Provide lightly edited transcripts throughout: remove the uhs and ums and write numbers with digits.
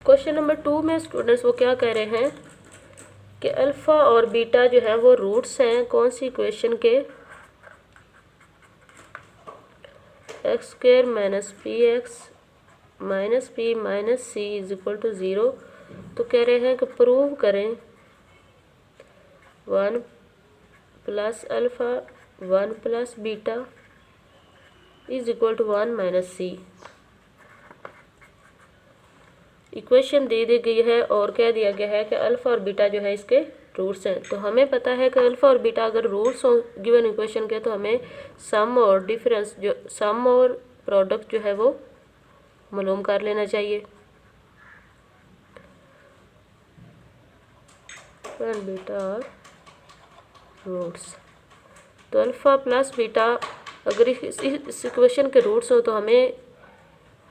Question number 2 में students वो क्या कह रहे हैं कि अल्फ़ा और बीटा जो है वो रूट्स हैं कौन सी इक्वेशन के, X square minus P X minus P minus C is equal to 0। तो कह रहे हैं कि प्रूव करें 1 plus alpha 1 plus beta is equal to 1 minus C. Equation दे दी गई है और कह दिया गया है कि अल्फ़ा और बीटा जो है इसके रूट्स हैं। तो हमें पता है कि अल्फ़ा और बीटा अगर रूट्स हो गिवन इक्वेशन के तो हमें सम और डिफरेंस जो सम और प्रोडक्ट जो है वो मालूम कर लेना चाहिए। और बीटा और रूट्स, तो अल्फ़ा प्लस बीटा अगर इस इक्वेशन के रूट्स हो तो हमें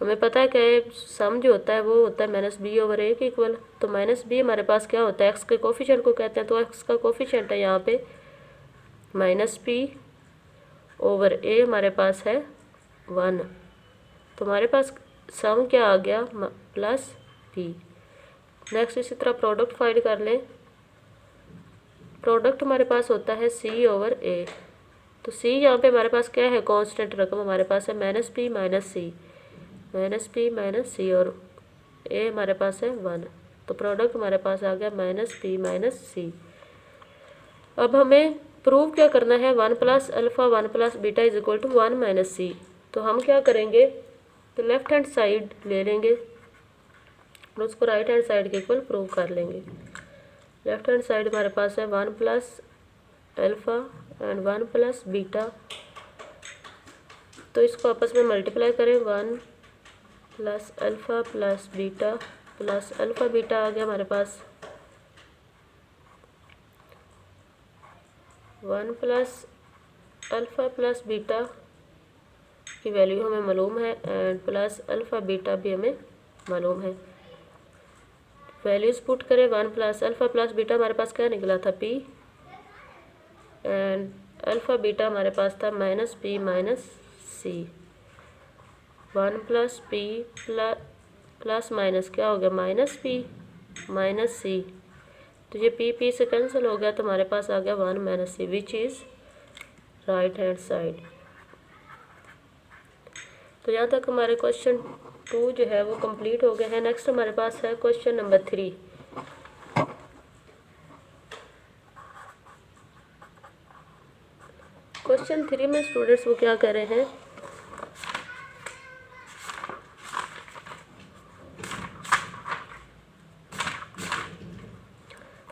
पता है कि सम जो होता है वो होता है माइनस बी ओवर ए के इक्वल। तो माइनस बी हमारे पास क्या होता है, एक्स के कोफिशिएंट को कहते हैं। तो एक्स का कोफिशिएंट है यहाँ पे माइनस बी ओवर ए, हमारे पास है 1। तो हमारे पास सम क्या आ गया प्लस बी। नेक्स्ट इसी तरह प्रोडक्ट फाइंड कर लें। प्रोडक्ट हमारे पास होता है सी ओवर ए। तो सी यहाँ पे हमारे पास क्या है, कांस्टेंट रकम हमारे पास है माइनस पी माइनस सी, माइनस पी माइनस सी, और ए हमारे पास है 1। तो प्रोडक्ट हमारे पास आ गया माइनस पी माइनस सी। अब हमें प्रूव क्या करना है, 1 plus alpha 1 plus beta is equal to 1 minus C. तो हम क्या करेंगे, तो लेफ्ट हैंड साइड ले लेंगे और उसको राइट हैंड साइड के इक्वल प्रूव कर लेंगे। लेफ्ट हैंड साइड हमारे पास है 1 plus alpha and 1 plus beta. तो इसको आपस में मल्टीप्लाई करें, 1 plus alpha plus beta plus alpha beta आ गया हमारे पास 1 प्लस अल्फ़ा प्लस बीटा की वैल्यू हमें मालूम है एंड प्लस अल्फ़ा बीटा भी हमें मालूम है। वैल्यूज़ पुट करें, 1 प्लस अल्फ़ा प्लस बीटा हमारे पास क्या निकला था पी, एंड अल्फ़ा बीटा हमारे पास था माइनस पी माइनस सी। 1 प्लस पी प्लस माइनस क्या हो गया माइनस पी माइनस सी। तो ये पी से कैंसिल हो गया तो हमारे पास आ गया 1 minus C which is right hand side. तो यहाँ तक हमारे क्वेश्चन 2 जो है वो कंप्लीट हो गए हैं। नेक्स्ट हमारे पास है क्वेश्चन नंबर 3। क्वेश्चन 3 में स्टूडेंट्स वो क्या कह रहे हैं,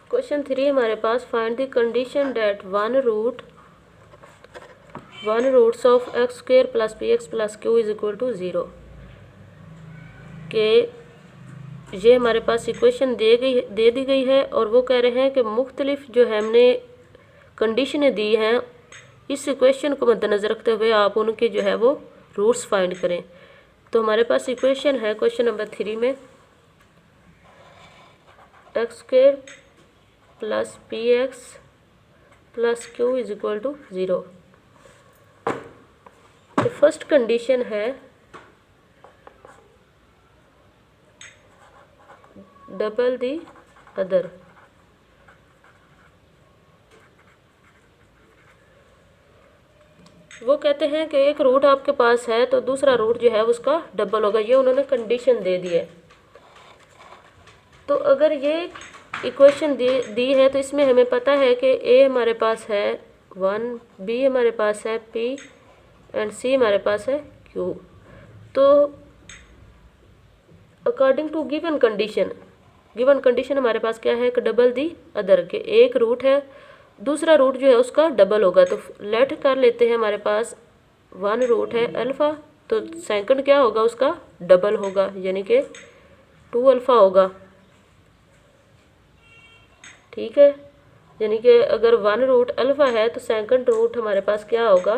क्वेश्चन 3 हमारे पास find the condition that one roots of X square plus P X plus Q is equal to 0। के ये हमारे पास इक्वेशन दे दी गई है और वो कह रहे हैं कि मुख्तलिफ जो है हमने कंडीशनें दी हैं, इस इक्वेशन को मद्देनज़र रखते हुए आप उनके जो है वो रूट्स फाइंड करें। तो हमारे पास इक्वेशन है क्वेश्चन नंबर 3 में X square plus P X plus Q is equal to 0। तो फर्स्ट कंडीशन है डबल दी अदर। वो कहते हैं कि एक रूट आपके पास है तो दूसरा रूट जो है उसका डबल होगा, ये उन्होंने कंडीशन दे दी है। तो अगर ये इक्वेशन दी है तो इसमें हमें पता है कि ए हमारे पास है 1, बी हमारे पास है पी एंड सी हमारे पास है क्यू। तो अकॉर्डिंग टू गिवन कंडीशन हमारे पास क्या है कि डबल दी अदर, के एक रूट है दूसरा रूट जो है उसका डबल होगा। तो लेट कर लेते हैं, हमारे पास 1 रूट है अल्फ़ा, तो सेकंड क्या होगा उसका डबल होगा यानी कि 2 अल्फ़ा होगा। ठीक है, यानी कि अगर 1 रूट अल्फ़ा है तो सेकंड रूट हमारे पास क्या होगा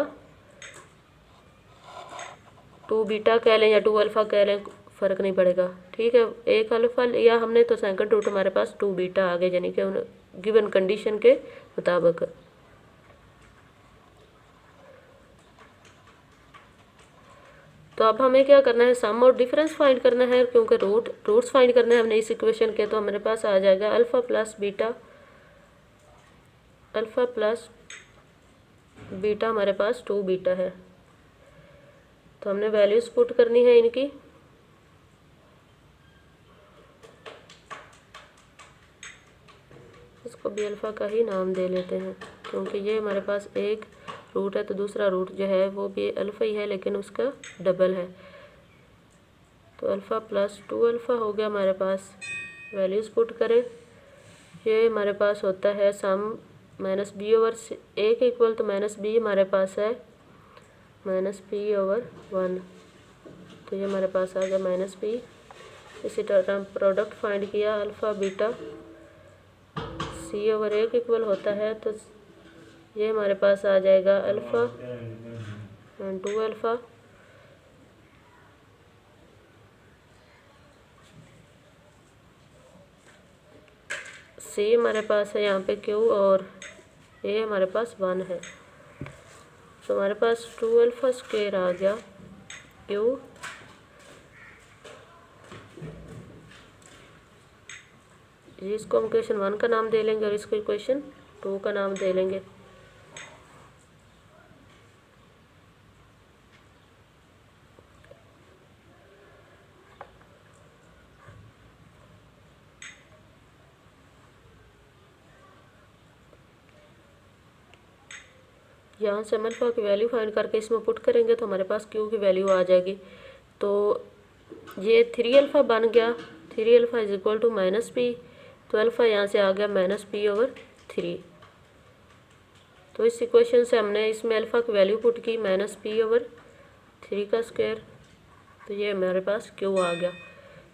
2 बीटा कह लें या 2 अल्फ़ा कह लें, फ़र्क नहीं पड़ेगा। ठीक है, एक अल्फ़ा लिया हमने तो सेकंड रूट हमारे पास 2 बीटा आ गए यानी कि गिवन कंडीशन के मुताबिक। तो अब हमें क्या करना है, सम और डिफरेंस फाइंड करना है, क्योंकि रूट्स फाइंड करने हैं हमने इस इक्वेशन के। तो हमारे पास आ जाएगा अल्फ़ा प्लस बीटा हमारे पास 2 बीटा है। तो हमने वैल्यूज़ पुट करनी है इनकी। इसको भी अल्फ़ा का ही नाम दे लेते हैं, क्योंकि ये हमारे पास एक रूट है तो दूसरा रूट जो है वो भी अल्फ़ा ही है, लेकिन उसका डबल है। तो अल्फ़ा प्लस 2 अल्फ़ा हो गया हमारे पास। वैल्यूज़ पुट करें, ये हमारे पास होता है सम माइनस बी ओवर ए के इक्वल, तो माइनस बी हमारे पास है माइनस पी ओवर 1। तो ये हमारे पास आ गया माइनस पी। इसी तरह प्रोडक्ट फाइंड किया, alpha beta C over A के इक्वल होता है, तो ये हमारे पास आ जाएगा अल्फ़ा 2 अल्फ़ा सी हमारे पास है यहाँ पे क्यू, और ए हमारे पास 1 है। तो हमारे पास 2 अल्फ़ा स्क्वायर आ गया क्यू, इसको हम इक्वेशन 1 का नाम दे लेंगे और इसको इक्वेशन 2 का नाम दे लेंगे। यहाँ से हम अल्फ़ा की वैल्यू फाइंड करके इसमें पुट करेंगे तो हमारे पास क्यू की वैल्यू आ जाएगी। तो ये 3 अल्फ़ा बन गया, 3 alpha is equal to minus P. तो अल्फ़ा यहाँ से आ गया माइनस पी ओवर 3। तो इस इक्वेशन से हमने इसमें अल्फ़ा की वैल्यू पुट की माइनस पी ओवर 3 का स्क्वायर। तो ये हमारे पास क्यू आ गया।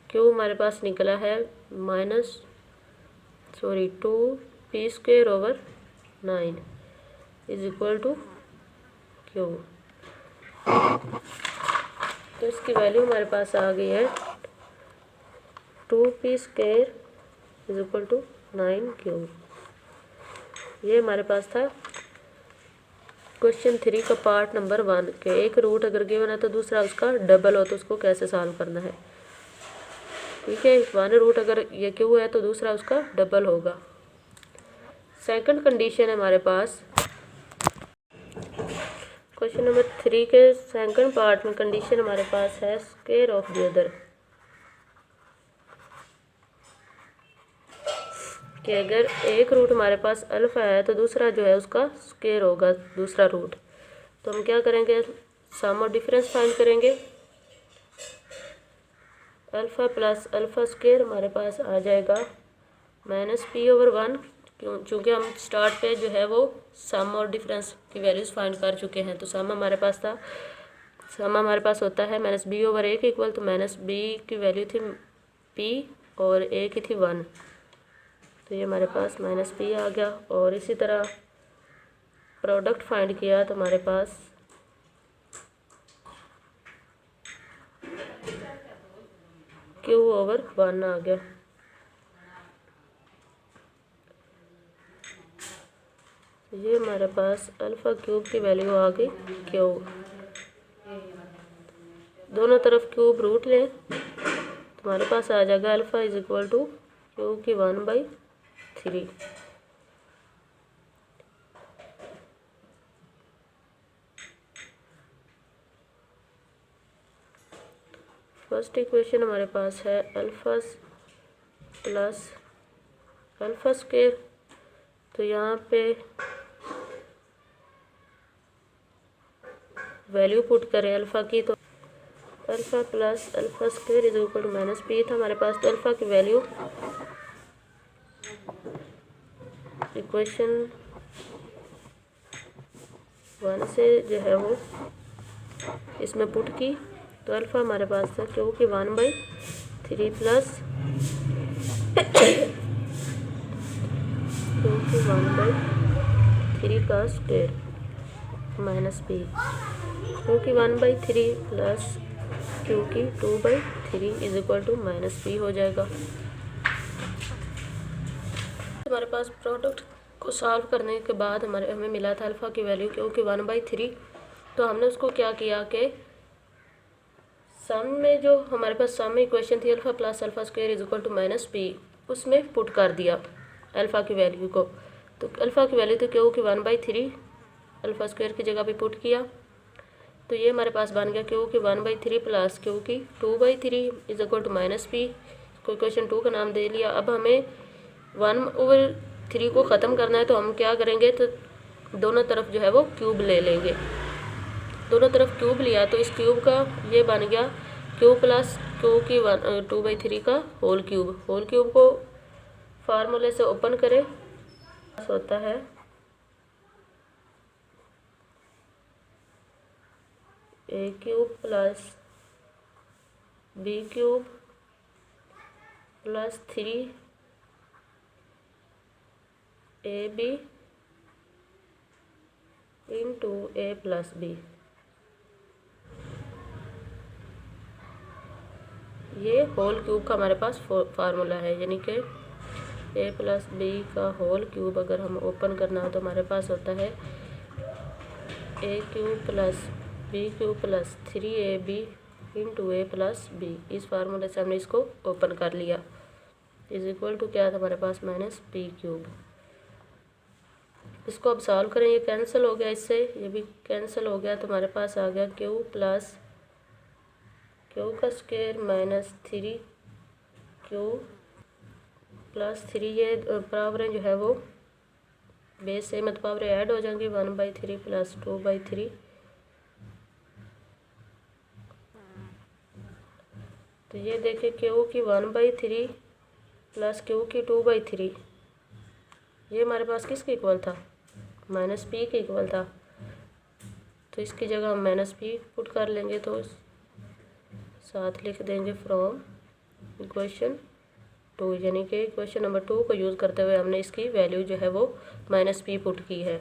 क्यू हमारे पास निकला है 2 P square over 9 is equal to Q. तो इसकी वैल्यू हमारे पास आ गई है 2 P square is equal to 9 Q. ये हमारे पास था क्वेश्चन 3 का पार्ट नंबर 1 के एक रूट अगर गिवन है तो दूसरा उसका डबल हो तो उसको कैसे सॉल्व करना है। ठीक है, 1 रूट अगर ये क्यू है तो दूसरा उसका डबल होगा। सेकंड कंडीशन है हमारे पास क्वेश्चन नंबर 3 के सेकंड पार्ट में। कंडीशन हमारे पास है स्क्वायर ऑफ द अदर, कि अगर एक रूट हमारे पास अल्फ़ा है तो दूसरा जो है उसका स्क्वायर होगा दूसरा रूट। तो हम क्या करेंगे, सम और डिफरेंस फाइंड करेंगे। अल्फ़ा प्लस अल्फ़ा स्क्वायर हमारे पास आ जाएगा माइनस पी ओवर 1, चूँकि हम स्टार्ट पे जो है वो सम और डिफरेंस की वैल्यूज़ फाइंड कर चुके हैं। तो सम हमारे पास होता है माइनस बी ओवर ए के इक्वल, तो माइनस बी की वैल्यू थी पी और ए की थी 1। तो ये हमारे पास माइनस पी आ गया। और इसी तरह प्रोडक्ट फाइंड किया तो हमारे पास क्यू ओवर 1 आ गया। ये हमारे पास अल्फ़ा क्यूब की वैल्यू आ गई क्यू। दोनों तरफ क्यूब रूट लें तो हमारे पास आ जाएगा alpha is equal to Q की 1/3। फर्स्ट इक्वेशन हमारे पास है अल्फ़ा प्लस अल्फ़ा स्क्वायर। तो यहाँ पे वैल्यू पुट करें अल्फ़ा की, तो alpha plus alpha square is equal to minus P था हमारे पास। तो अल्फ़ा की वैल्यू इक्वेशन 1 से जो है वो इसमें पुट की, तो अल्फ़ा हमारे पास था क्यू की 1/3 प्लस क्यू की 1/3 का स्क्वायर माइनस पी। क्यू की 1/3 प्लस क्यू की 2/3 is equal to minus P हो जाएगा। हमारे पास प्रोडक्ट को सॉल्व करने के बाद हमें मिला था अल्फ़ा की वैल्यू क्यू की 1/3। तो हमने उसको क्या किया कि सम में जो हमारे पास सम में इक्वेशन थी alpha plus alpha square is equal to minus P, उसमें पुट कर दिया अल्फ़ा की वैल्यू को। तो अल्फ़ा की वैल्यू तो क्यू की 1/3 अल्फ़ा स्क्वायर की जगह पे पुट किया, तो ये हमारे पास बन गया क्यू की 1/3 प्लस क्यू की 2/3 is equal to minus P, को इक्वेशन 2 का नाम दे लिया। अब हमें 1/3 को ख़त्म करना है, तो हम क्या करेंगे, तो दोनों तरफ जो है वो क्यूब ले लेंगे। दोनों तरफ क्यूब लिया तो इस क्यूब का ये बन गया क्यू प्लस क्यू की 2/3 का होल क्यूब। होल क्यूब को फार्मूले से ओपन करें, होता है A cube plus B cube plus 3 A B into A plus B. ये होल क्यूब का हमारे पास फार्मूला है, यानी कि ए प्लस बी का होल क्यूब अगर हम ओपन करना हो तो हमारे पास होता है A cube plus B cube plus 3ab into A plus B. इस फार्मूले से हमने इसको ओपन कर लिया, इज इक्वल टू क्या था हमारे पास माइनस पी क्यूब। इसको अब सॉल्व करें, ये कैंसिल हो गया, इससे ये भी कैंसिल हो गया, तो हमारे पास आ गया क्यू प्लस क्यू का स्क्वायर माइनस 3 क्यू प्लस 3, ये पावरें जो है वो बेस से मत पावरें ऐड हो जाएंगी, 1/3 प्लस 2/3। तो ये देखें क्यू की 1/3 प्लस क्यू की 2/3, ये हमारे पास किसके इक्वल था, माइनस पी के इक्वल था। तो इसकी जगह हम माइनस पी पुट कर लेंगे, तो साथ लिख देंगे फ्रॉम इक्वेशन 2, यानी कि इक्वेशन नंबर 2 को यूज़ करते हुए हमने इसकी वैल्यू जो है वो माइनस पी पुट की है।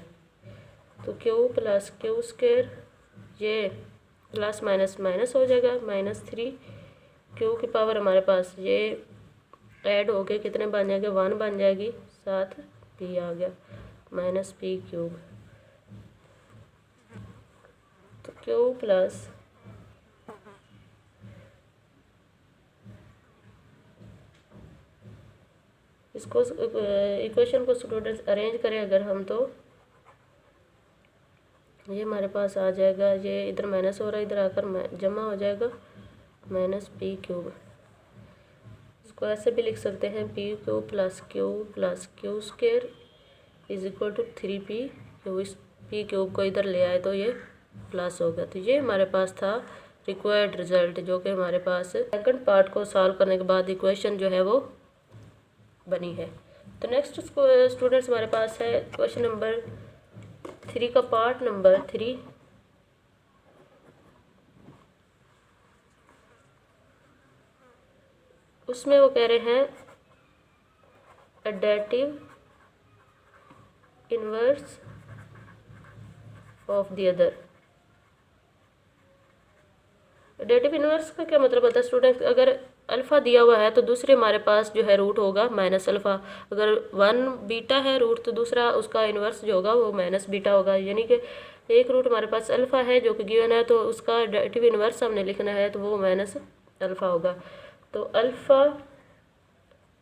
तो क्यू प्लस क्यू स्क्वायर, ये प्लस माइनस माइनस हो जाएगा, -3 क्यू की पावर हमारे पास ये ऐड हो गए, कितने बन जाएंगे, 1 बन जाएगी, साथ पी आ गया माइनस पी क्यूब। तो क्यू प्लस इसको इक्वेशन को स्टूडेंट्स अरेंज करें अगर हम, तो ये हमारे पास आ जाएगा, ये इधर माइनस हो रहा है, इधर आकर जमा हो जाएगा माइनस पी क्यूब। इसको ऐसे भी लिख सकते हैं P cube plus Q square is equal to 3p Q. इस पी क्यूब को इधर ले आए तो ये प्लस होगा। तो ये हमारे पास था रिक्वायर्ड रिजल्ट, जो कि हमारे पास सेकंड पार्ट को सॉल्व करने के बाद इक्वेशन जो है वो बनी है। तो नेक्स्ट स्टूडेंट्स हमारे पास है क्वेश्चन नंबर 3 का पार्ट नंबर 3। उसमें वो कह रहे हैं additive inverse of the other. Additive inverse का क्या मतलब होता है स्टूडेंट, अगर अल्फ़ा दिया हुआ है तो दूसरे हमारे पास जो है रूट होगा माइनस अल्फ़ा। अगर 1 बीटा है रूट, तो दूसरा उसका इन्वर्स जो होगा वो माइनस बीटा होगा। यानी कि एक रूट हमारे पास अल्फ़ा है जो कि गिवन है, तो उसका एडेटिव इन्वर्स हमने लिखना है, तो वो माइनस अल्फ़ा होगा। तो अल्फ़ा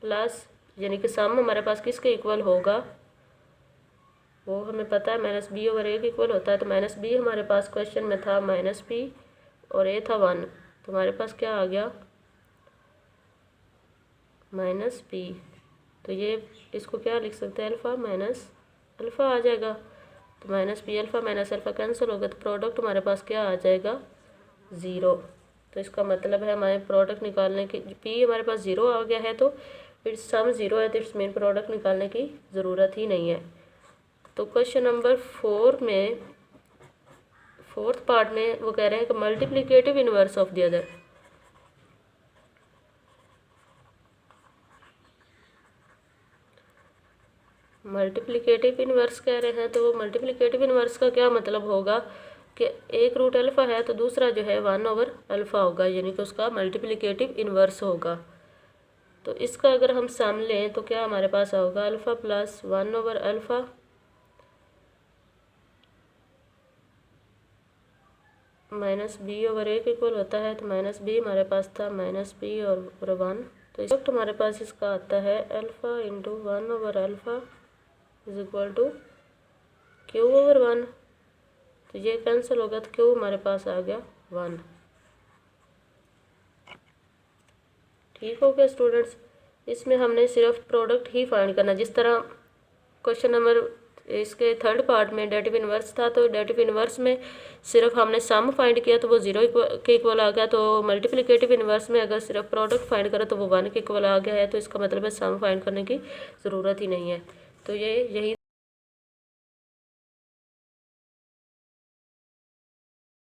प्लस यानी कि सम हमारे पास किसके इक्वल होगा, वो हमें पता है माइनस बी ओवर ए के इक्वल होता है। तो माइनस बी हमारे पास क्वेश्चन में था माइनस पी और ए था 1, तो हमारे पास क्या आ गया माइनस पी। तो ये इसको क्या लिख सकते हैं, अल्फ़ा माइनस अल्फ़ा आ जाएगा। तो minus P alpha minus alpha cancel होगा, तो प्रोडक्ट हमारे पास क्या आ जाएगा 0। तो इसका मतलब है हमारे प्रोडक्ट निकालने की, पी हमारे पास 0 आ गया है, तो इट्स सम 0 है, तो इट्स मेन प्रोडक्ट निकालने की ज़रूरत ही नहीं है। तो क्वेश्चन नंबर 4 में फोर्थ पार्ट में वो कह रहे हैं कि multiplicative inverse of the other. Multiplicative inverse कह रहे हैं, तो मल्टीप्लिकेटिव इनवर्स का क्या मतलब होगा कि एक रूट अल्फ़ा है तो दूसरा जो है 1 ओवर अल्फ़ा होगा, यानी कि उसका मल्टीप्लिकेटिव इनवर्स होगा। तो इसका अगर हम सम लें तो क्या हमारे पास होगा alpha plus 1 over alpha minus B over A के इक्वल होता है, तो माइनस बी हमारे पास था माइनस बी और 1, तो इस वक्त हमारे पास इसका आता है alpha into 1 over alpha is equal to Q over 1, तो ये कैंसिल होगा तो क्यू हमारे पास आ गया 1। ठीक हो गया स्टूडेंट्स। इसमें हमने सिर्फ प्रोडक्ट ही फाइंड करना, जिस तरह क्वेश्चन नंबर इसके थर्ड पार्ट में डेटिव इन्वर्स था, तो डेटिव इन्वर्स में सिर्फ हमने सम फाइंड किया तो वो 0 के इक्वल आ गया, तो मल्टीप्लिकेटिव इन्वर्स में अगर सिर्फ प्रोडक्ट फाइंड करें तो वो 1 के इक्वल आ गया है, तो इसका मतलब है सम फाइंड करने की ज़रूरत ही नहीं है। तो ये यही